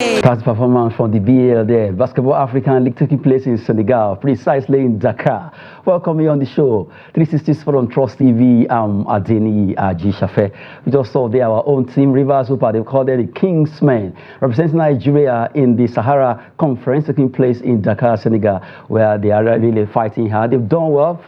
Past performance from the BAL there. Basketball African League taking place in Senegal, precisely in Dakar. Welcome you on the show. 360 Sport on Trust TV. I'm Adeni Ajishafe. We just saw there our own team, Rivers Super. They call them the Kingsmen, representing Nigeria in the Sahara Conference taking place in Dakar, Senegal, where they are really fighting hard. They've done well.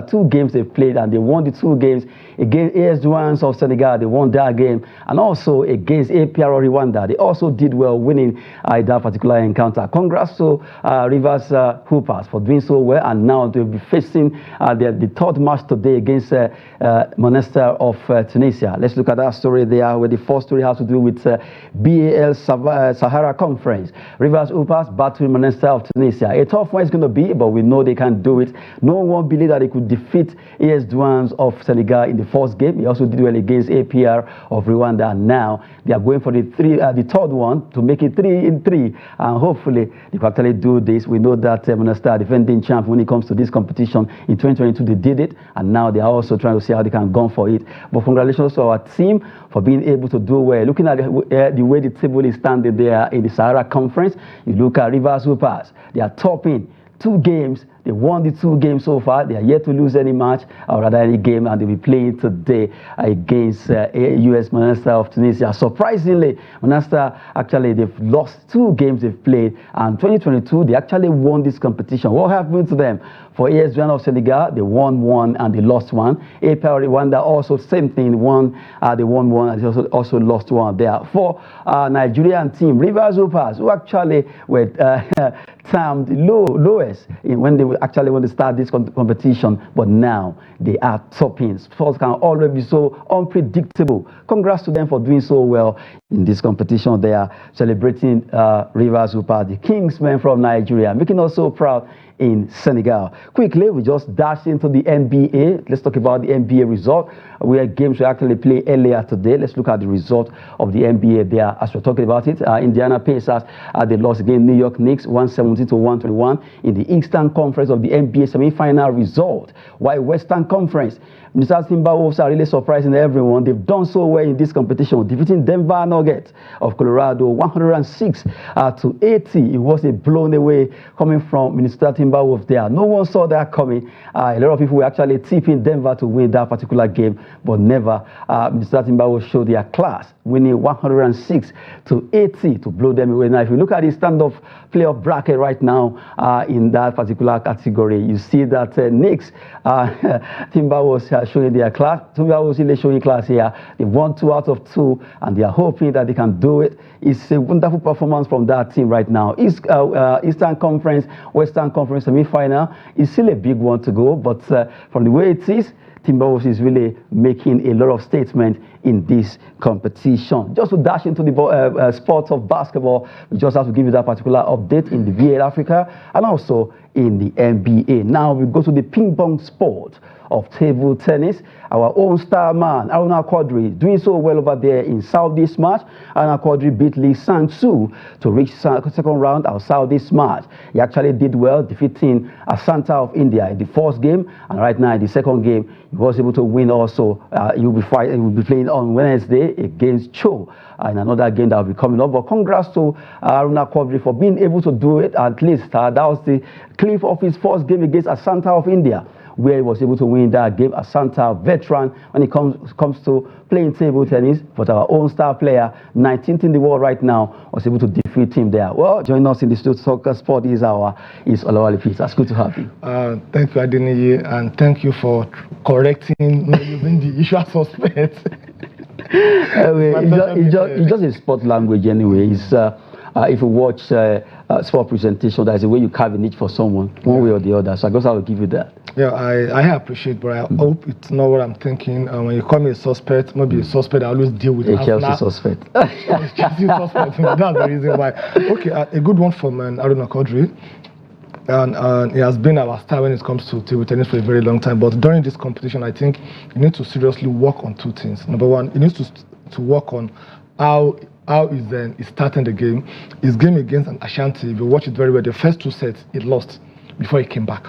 Two games they've played, and they won the 2 games against AS Douanes of Senegal. They won that game, and also against APR Rwanda. They also did well, winning that particular encounter. Congrats to Rivers Hoopers for doing so well, and now they'll be facing the 3rd match today against Monastir of Tunisia. Let's look at that story there, where the first story has to do with BAL Sahara Conference. Rivers Hoopers battling Monastir of Tunisia. A tough one it's going to be, but we know they can do it. No one believed that they could defeat AS Douanes of Senegal in the first game. They also did well against APR of Rwanda, and now they are going for the 3rd one to make it 3-3, and hopefully they can actually do this. We know that Monastir, defending champ when it comes to this competition in 2022, they did it, and now they are also trying to see how they can go for it. But congratulations to our team for being able to do well. Looking at the way the table is standing there in the Sahara Conference, you look at Rivers Hoopers, they are topping 2 games. They won the 2 games so far. They are yet to lose any match, or rather any game, and they'll be playing today against US Monastir of Tunisia. Surprisingly, Monastir, actually, they've lost 2 games they've played, and 2022, they actually won this competition. What happened to them? For AS Douanes of Senegal, they won 1 and they lost 1. APR Rwanda also same thing, they won 1 and they also lost 1 there. For Nigerian team, Rivers Hoopers, who actually were termed lowest when they start this competition, but now they are topping. Sports can always be so unpredictable. Congrats to them for doing so well in this competition. They are celebrating Rivers Hoopers, the Kingsmen from Nigeria, making us so proud in Senegal. Quickly, we just dash into the NBA. Let's talk about the NBA result. We had games we actually played earlier today. Let's look at the result of the NBA there as we're talking about it. Indiana Pacers, they lost against New York Knicks 117-121 in the Eastern Conference of the NBA semi-final result. While Western Conference, Minnesota Timberwolves are really surprising everyone. They've done so well in this competition, defeating Denver Nuggets of Colorado 106-80. It was a blown away coming from Minnesota Timberwolves there. No one saw that coming. A lot of people were actually tipping Denver to win that particular game, but never. Minnesota Timberwolves showed their class, winning 106-80 to blow them away. Now, if you look at the stand-up playoff bracket right now in that particular category, you see that Knicks, Timberwolves are showing their class. Timberwolves really showing class here. They won 2 out of 2, and they are hoping that they can do it. It's a wonderful performance from that team right now. Eastern Conference, Western Conference semi-final is still a big one to go, but from the way it is, Timberwolves is really making a lot of statements in this competition. Just to dash into the sports of basketball, we just have to give you that particular update in the BAL Africa and also in the NBA. Now we go to the ping pong sport of table tennis. Our own star man, Aruna Quadri, doing so well over there in Southeast match. Aruna Quadri beat Lee Sang-soo to reach second round of Southeast match. He actually did well, defeating Asanta of India in the first game, and right now in the second game, he was able to win also. He will be playing on Wednesday against Cho in another game that will be coming up. But congrats to Aruna Quadri for being able to do it. At least that was the cliff of his first game against Asanta of India, where he was able to win that game. Asanta, veteran when it comes to playing table tennis, but our own star player, 19th in the world right now, was able to defeat him there. Well, join us in the studio soccer sport is Olawale Peter. It's good to have you. Thank you, Adeniyi, and thank you for correcting me using the usual suspects. It's just a sport language anyway. It's, if you watch sport presentation, there's a way you carve a niche for someone, one way or the other. So I guess I will give you that. Yeah, I appreciate, but I hope it's not what I'm thinking. When you call me a suspect, maybe a suspect, I always deal with a Chelsea suspect. Chelsea suspect. That's the reason why. Okay, a good one from Aruna Quadri. And he has been our star when it comes to table tennis for a very long time. But during this competition, I think you need to seriously work on 2 things. Number one, you need to work on how he's starting the game. His game against an Ashanti, if you watch it very well, the first 2 sets, he lost before he came back.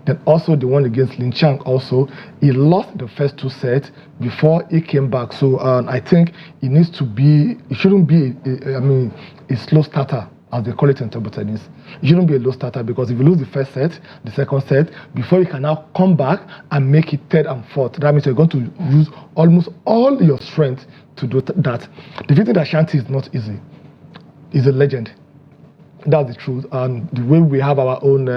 Then also the one against Lin Chang also, he lost the first 2 sets before he came back. So I think it needs to be, it shouldn't be, a slow starter, as they call it in table tennis. It shouldn't be a low starter, because if you lose the first set, the second set, before you can now come back and make it third and fourth, that means you're going to use almost all your strength to do that. Defeating Ashanti is not easy. He's a legend. That's the truth. And the way we have our own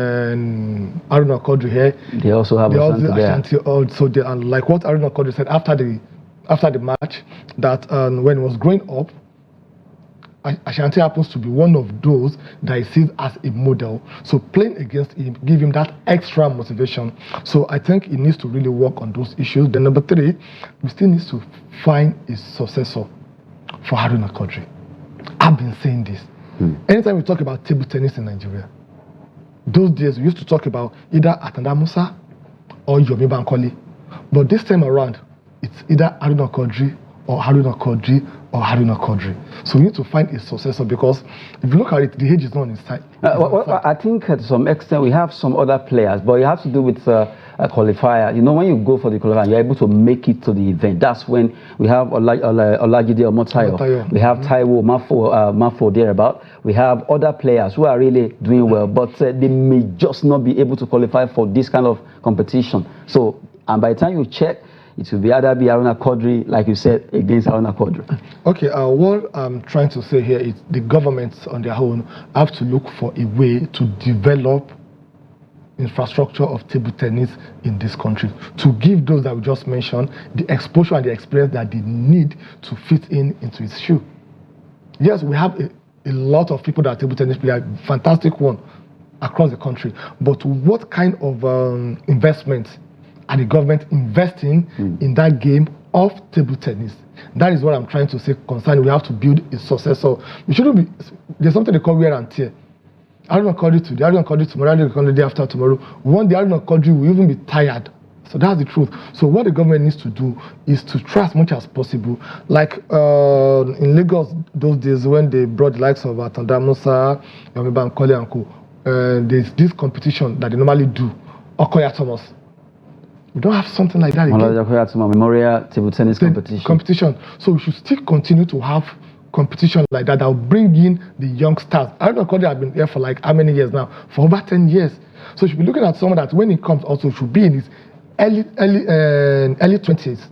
Aruna Kodri here, they also have Ashanti also there. And like what Aruna Kodri said after the match, that when he was growing up, Ashanti happens to be one of those that he sees as a model. So playing against him give him that extra motivation. So I think he needs to really work on those issues. Then number 3, we still need to find a successor for Haruna Kodri. I've been saying this. Anytime we talk about table tennis in Nigeria, those days we used to talk about either Atanda Musa or Yomi Bankole. But this time around, it's either Haruna Kodri or Haruna Kodri or Haruna Kodri. So we need to find a successor, because if you look at it, the age is not on his side. I think to some extent we have some other players, but it has to do with a qualifier. You know, when you go for the qualifier, you're able to make it to the event. That's when we have Olajide Omotayo. We have Taiwo Mafo thereabout. We have other players who are really doing well, but they may just not be able to qualify for this kind of competition. So, and by the time you check, it will either be Haruna Kodri, like you said, against Haruna Kodri. Okay, what I'm trying to say here is the governments on their own have to look for a way to develop infrastructure of table tennis in this country, to give those that we just mentioned the exposure and the experience that they need to fit into its shoe. Yes, we have a lot of people that are table tennis players, fantastic one across the country, but what kind of investments are the government investing in that game of table tennis? That is what I'm trying to say concerning we have to build a successor. We shouldn't be, there's something they call wear and tear. I don't know Kodri today, I don't know Kodri tomorrow, I don't know Kodri the day after tomorrow. One day I don't know Kodri will even be tired. So that's the truth. So what the government needs to do is to try as much as possible. Like in Lagos those days when they brought the likes of Atanda Musa, Yomi Bankole and Co. There's this competition that they normally do, Okoya Thomas. We don't have something like that again. Memorial table tennis competition. So we should still continue to have competition like that will bring in the young stars. I don't know, Kodri have been here for like how many years now? For over 10 years. So we should be looking at someone that when he comes also should be in his early 20s.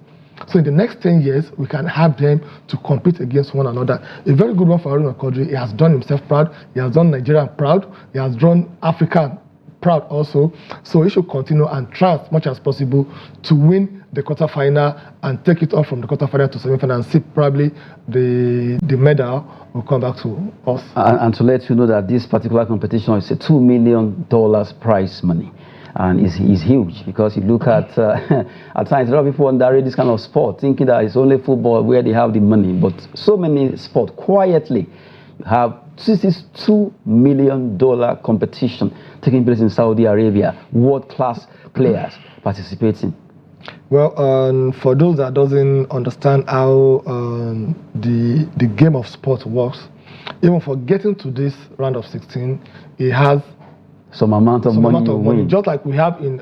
So in the next 10 years, we can have them to compete against one another. A very good one for Haruna Kodri. He has done himself proud. He has done Nigeria proud. He has done Africa proud also. So he should continue and try as much as possible to win the quarterfinal and take it off from the quarterfinal to semi-final and see probably the medal will come back to us. And to let you know that this particular competition is a $2 million prize money. And it's huge, because you look at at times a lot of people underrate this kind of sport, thinking that it's only football where they have the money. But so many sports, quietly, you have $62 million competition taking place in Saudi Arabia, world-class players participating. Well, for those that doesn't understand how the game of sport works, even for getting to this round of 16, it has some amount of money. Just like we have in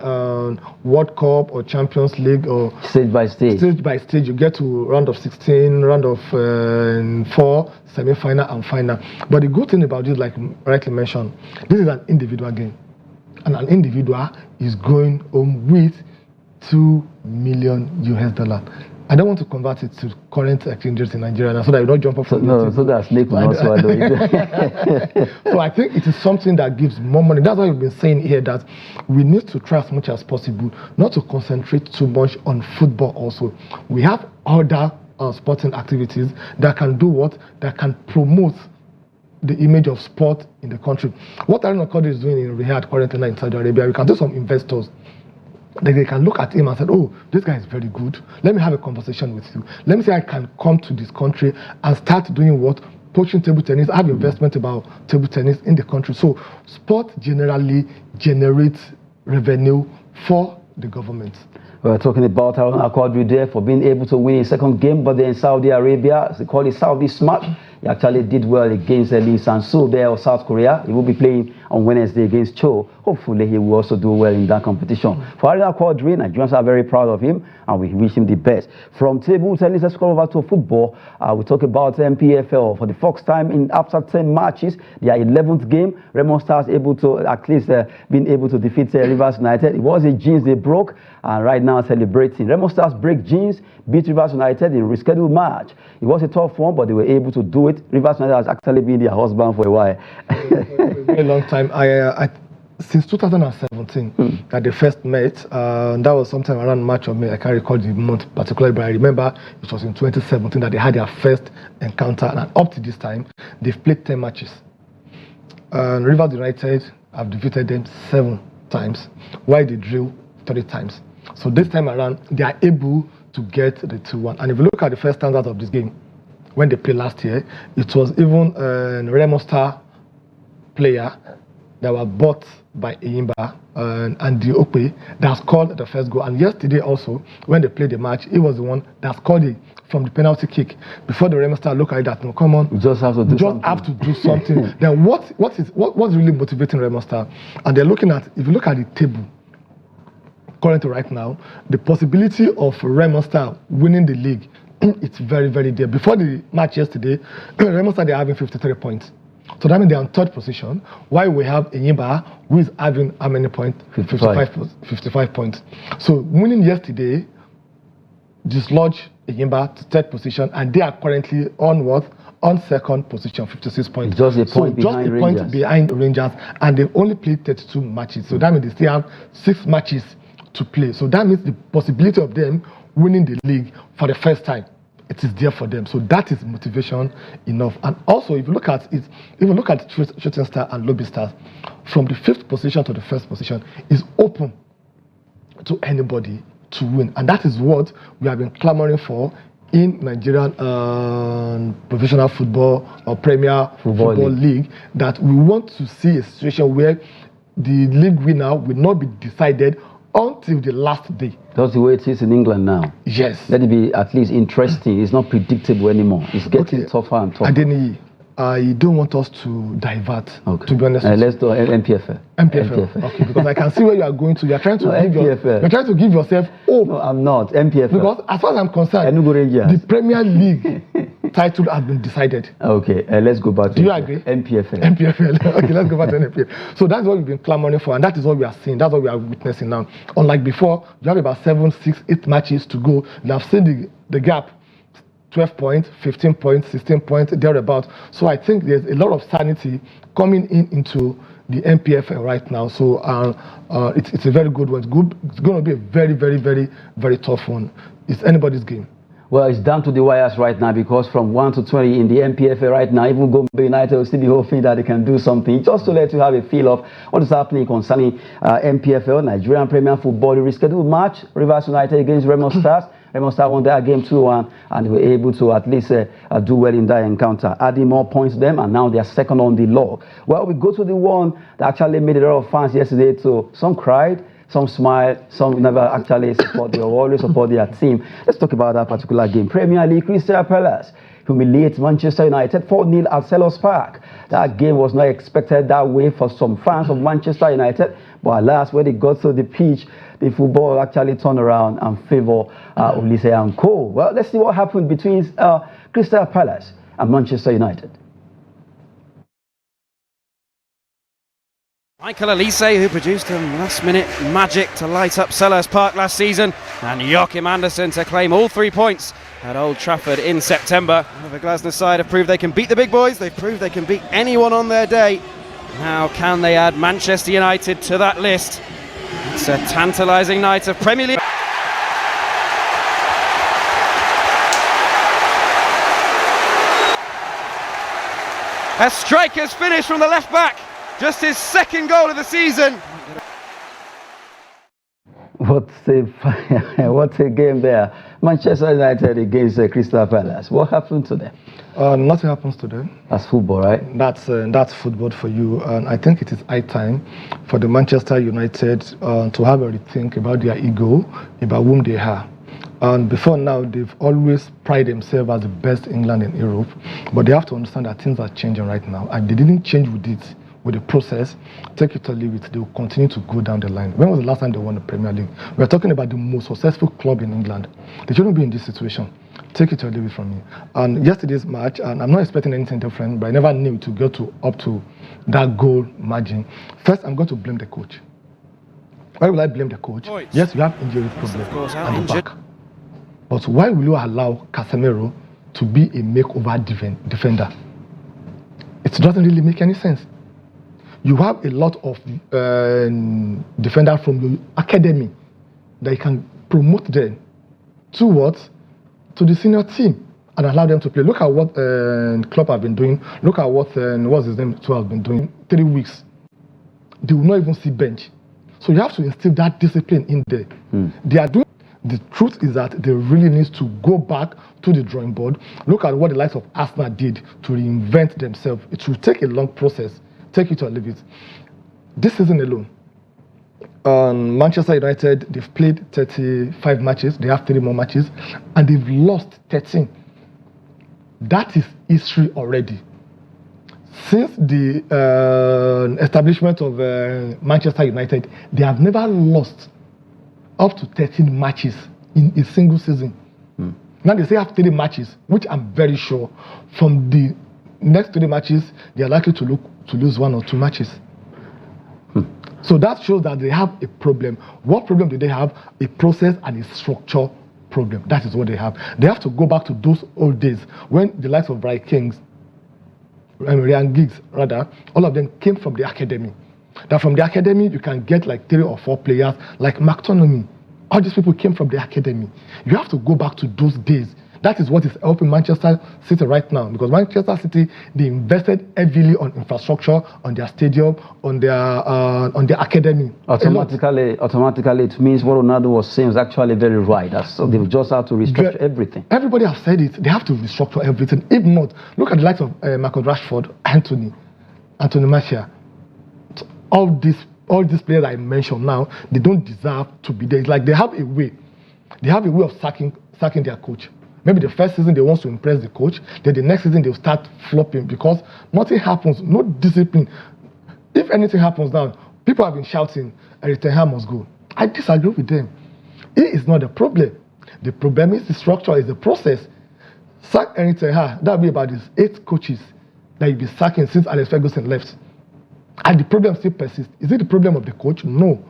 World Cup or Champions League or stage by stage. Stage by stage, you get to round of 16, round of 4, semi-final and final. But the good thing about this, like rightly mentioned, this is an individual game. And an individual is going home with $2 million US. I don't want to convert it to current exchanges in Nigeria so that you don't jump up from so that snake will not swallow it. So I think it is something that gives more money. That's why we've been saying here that we need to try as much as possible not to concentrate too much on football also. We have other sporting activities that can do what? That can promote the image of sport in the country. What Haruna Kodri is doing in Riyadh currently in Saudi Arabia, we can do some investors. They can look at him and say, oh, this guy is very good. Let me have a conversation with you. Let me say I can come to this country and start doing what? Coaching table tennis, have investment about table tennis in the country. So sport generally generates revenue for the government. We're talking about Haruna Kodri there for being able to win his second game, but then in Saudi Arabia, they call it Saudi Smart. He actually did well against Lee Sang-soo there of South Korea. He will be playing on Wednesday against Cho. Hopefully, he will also do well in that competition. For Arena Quadri, Nigerians are very proud of him, and we wish him the best. From table tennis, let's go over to football. We talk about MPFL. For the first time after 10 matches, their 11th game, Remo Stars able to at least been able to defeat Rivers United. It was a jeans they broke, and right now celebrating. Remo Stars break jeans, beat Rivers United in a rescheduled match. It was a tough one, but they were able to do it. Rivers United has actually been their husband for a while. A very long time. Since 2017 that they first met, that was sometime around March or May. I can't recall the month particularly, but I remember it was in 2017 that they had their first encounter, and up to this time, they've played 10 matches. Rivers United have defeated them 7 times, while they drew 30 times. So this time around, they are able to get the 2-1. And if you look at the first standards of this game, when they played last year, it was even a Remo Star player that were bought by Eyimba and Diokpe that scored the first goal. And yesterday also, when they played the match, he was the one that scored it from the penalty kick. Before the Remo Star look at that, no, come on, you just have to do something. Then what's really motivating Remo Star? And they're looking at, if you look at the table currently right now, the possibility of Remo Star winning the league, it's very, very dear. Before the match yesterday, Remo Star, they're having 53 points. So that means they're on 3rd position, while we have Eyimba, who is having how many points? 55 points. So winning yesterday dislodged Eyimba to 3rd position, and they are currently on what? On 2nd position, 56 points. Just a point behind Rangers, and they've only played 32 matches. So that means they still have 6 matches to play. So that means the possibility of them winning the league for the first time, it is there for them. So that is motivation enough. And also, if you look at it, Shooting Star and Lobby Stars, from the 5th position to the 1st position is open to anybody to win. And that is what we have been clamoring for in Nigerian professional football or Premier Football League, that we want to see a situation where the league winner will not be decided until the last day. That's the way it is in England now. Yes. Let it be at least interesting. It's not predictable anymore. It's getting tougher and tougher. Adeniyi, I don't want us to divert, to be honest. Let's do MPFL. MPFL. Okay, because I can see where you are going to. You're trying to give yourself hope. No, I'm not. MPFL. Because as far as I'm concerned, the Premier League title has been decided. Okay, let's go back to Do you agree? MPFL. MPFL. Okay, let's go back to MPFL. So that's what we've been clamoring for, and that is what we are seeing. That's what we are witnessing now. Unlike before, you have about 7, 6, 8 matches to go. You have seen the gap. 12 points, 15 points, 16 points, thereabout. So I think there's a lot of sanity coming into the MPFL right now. So it's a very good one. It's going to be a very, very, very, very tough one. It's anybody's game. Well, it's down to the wires right now, because from 1 to 20 in the MPFL right now, even Gombe United will still be hoping that they can do something. Just to let you have a feel of what is happening concerning MPFL, Nigerian Premier Football, the rescheduled match, Rivers United against Remo Stars. Remo Stars won their game 2-1, and they were able to at least do well in that encounter, adding more points to them, and now they are 2nd on the log. Well, we go to the one that actually made a lot of fans yesterday too. Some cried, some smiled, some never actually support. They always support their team. Let's talk about that particular game. Premier League, Crystal Palace humiliates Manchester United 4-0 at Selhurst Park. That game was not expected that way for some fans of Manchester United, but alas, when they got to the pitch, the football actually turned around and favor Olise and Co. Well, let's see what happened between Crystal Palace and Manchester United. Michael Olise, who produced a last-minute magic to light up Selhurst Park last season, and Joachim Andersen to claim all 3 points at Old Trafford in September. The Glasgow side have proved they can beat the big boys. They've proved they can beat anyone on their day. Now, can they add Manchester United to that list? It's a tantalising night of Premier League. A striker's finish from the left back. Just his 2nd goal of the season. What a game there. Manchester United against Crystal Palace. What happened to them? Nothing happens to them. That's football, right? That's football for you. And I think it is high time for the Manchester United to have a rethink about their ego, about whom they are. And before now, they've always prided themselves as the best England in Europe. But they have to understand that things are changing right now. And they didn't change with it, with the process. Take it or leave it. They will continue to go down the line. When was the last time they won the Premier League? We're talking about the most successful club in England. They shouldn't be in this situation. Take it or leave it from me. And yesterday's match, and I'm not expecting anything different, but I never knew to go up to that goal margin. First, I'm going to blame the coach. Why will I blame the coach? Yes, you have injury problem at the back. But why will you allow Casemiro to be a makeover defender? It doesn't really make any sense. You have a lot of defenders from the academy that you can promote them to what? To the senior team and allow them to play. Look at what Klopp have been doing. Look at what what's his name has been doing. 3 weeks. They will not even see bench. So you have to instill that discipline in there. They are doing. The truth is that they really need to go back to the drawing board. Look at what the likes of Arsenal did to reinvent themselves. It will take a long process. Take it or leave it. This season alone, Manchester United, they've played 35 matches. They have 3 more matches, and they've lost 13. That is history already. Since the establishment of Manchester United, they have never lost up to 13 matches in a single season. Now they say have 3 matches, which I'm very sure from the next 3 matches, they are likely to lose 1 or 2 matches. So that shows that they have a problem. What problem do they have? A process and a structure problem. That is what they have. They have to go back to those old days when the likes of Bright Kings, Ryan Giggs, rather, all of them came from the academy. That from the academy, you can get like 3 or 4 players like McTominay. All these people came from the academy. You have to go back to those days. That is what is helping Manchester City right now, because Manchester City, they invested heavily on infrastructure, on their stadium, on their academy. Automatically, it means what Ronaldo was saying was actually very right. So they just have to restructure everything. Everybody has said it. They have to restructure everything. If not, look at the likes of Marcus Rashford, Anthony Martial. All these players I mentioned now, they don't deserve to be there. It's like they have a way. They have a way of sacking their coach. Maybe the first season they want to impress the coach, then the next season they'll start flopping because nothing happens, no discipline. If anything happens now, people have been shouting, Erik ten Hag must go. I disagree with them. It is not the problem. The problem is the structure, is the process. Sack Erik ten Hag, that'll be about these 8 coaches that you'll be sacking since Alex Ferguson left. And the problem still persists. Is it the problem of the coach? No.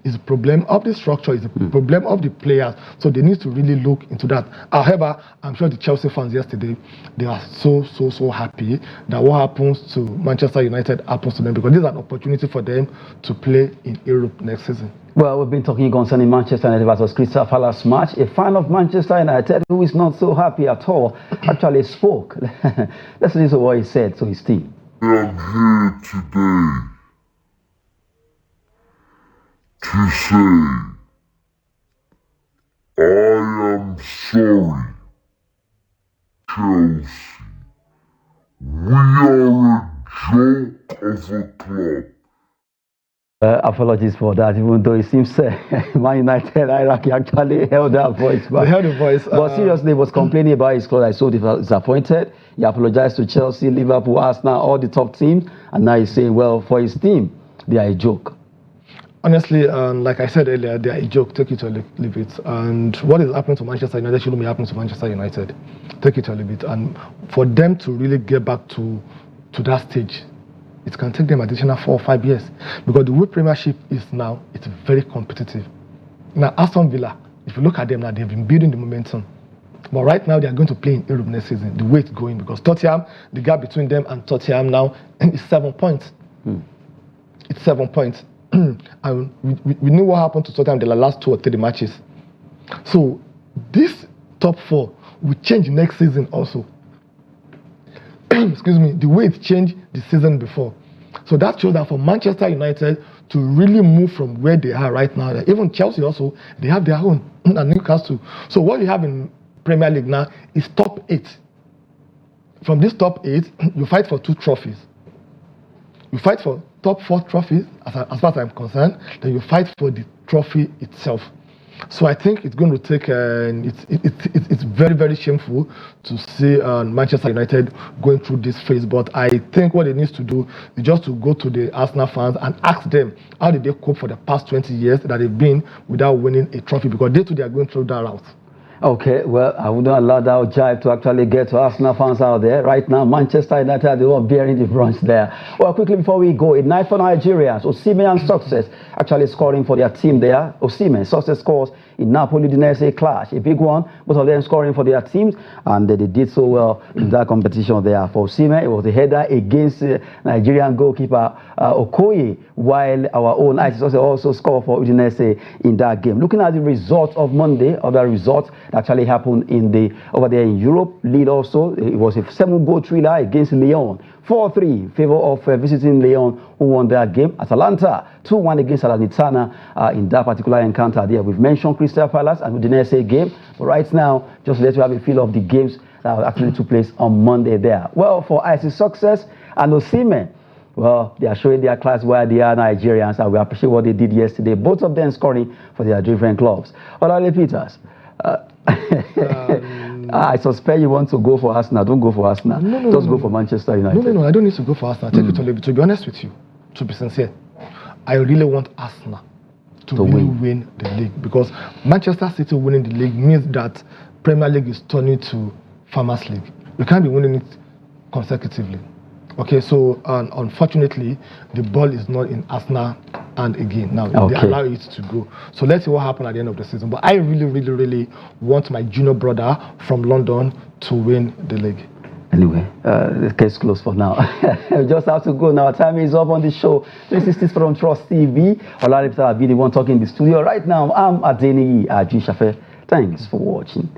It's the problem of the structure, it's the problem of the players. So they need to really look into that. However, I'm sure the Chelsea fans yesterday, they are so happy that what happens to Manchester United happens to them, because this is an opportunity for them to play in Europe next season. Well, we've been talking concerning Manchester United versus Crystal Palace match. A fan of Manchester United who is not so happy at all actually spoke. Let's listen to what he said to his team. I am here today to say I am sorry, Chelsea. We are a joke of a club. Apologies for that, even though it seems Man United hierarchy actually held that voice back. They held the voice. But seriously, he was complaining about his club. I so disappointed. He apologized to Chelsea, Liverpool, Arsenal, all the top teams. And now he's saying, well, for his team, they are a joke. Honestly, like I said earlier, they are a joke. Take it or leave it. And what is happening to Manchester United shouldn't be happening to Manchester United. Take it or leave it. And for them to really get back to that stage, it can take them additional 4 or 5 years, because the way Premiership is now, it's very competitive. Now, Aston Villa, if you look at them now, they've been building the momentum. But right now, they are going to play in Europe next season, the way it's going, because Tottenham, the gap between them and Tottenham now is 7 points. It's 7 points. And we knew what happened to Tottenham in the last 2 or 3 matches. So this top 4 will change next season also. Excuse me, the way it changed the season before. So that shows that for Manchester United to really move from where they are right now, even Chelsea also, they have their own, and Newcastle. So what you have in Premier League now is top 8. From this top 8, you fight for 2 trophies. You fight for top 4 trophies, as far as I'm concerned, then you fight for the trophy itself. So I think it's going to take, it's very, very shameful to see Manchester United going through this phase. But I think what it needs to do is just to go to the Arsenal fans and ask them how did they cope for the past 20 years that they've been without winning a trophy, because they too they are going through that route. Okay, well, I wouldn't allow that jive to actually get to Arsenal fans out there. Right now, Manchester United, they were bearing the brunt there. Well, quickly before we go, a night for Nigerians. Osimhen success actually scoring for their team there. Osimhen success scores in Napoli-Udinese clash, a big one. Both of them scoring for their teams, and they did so well in that competition there. For Osimhen, it was a header against Nigerian goalkeeper Okoye, while our own Success also scored for Udinese in that game. Looking at the results of Monday, other results that actually happened over there in Europe. Lille also, it was a 7-goal thriller against Lyon. 4-3 in favor of visiting Lyon, who won that game. Atalanta 2-1 against Salernitana in that particular encounter there. We've mentioned Crystal Palace and Udinese game, but right now, just let you have a feel of the games that actually took place on Monday there. Well, for Success and Osimhen, well, they are showing their class where they are Nigerians, and we appreciate what they did yesterday. Both of them scoring for their different clubs. Olale Peters, I suspect you want to go for Arsenal. Don't go for Arsenal. Just go for Manchester United. No, I don't need to go for Arsenal. Take it or leave it. To be honest with you, to be sincere, I really want Arsenal to really win the league, because Manchester City winning the league means that Premier League is turning to Farmers League. You can't be winning it consecutively. Okay, so unfortunately, the ball is not in Arsenal and again. Now, they allow it to go. So let's see what happens at the end of the season. But I really, really, really want my junior brother from London to win the league. Anyway, the case closed for now. We just have to go now. Time is up on the show. 360 from Trust TV. Olale Peter will be the one talking in the studio. Right now, I'm Adeniyi Ajisafe. Thanks for watching.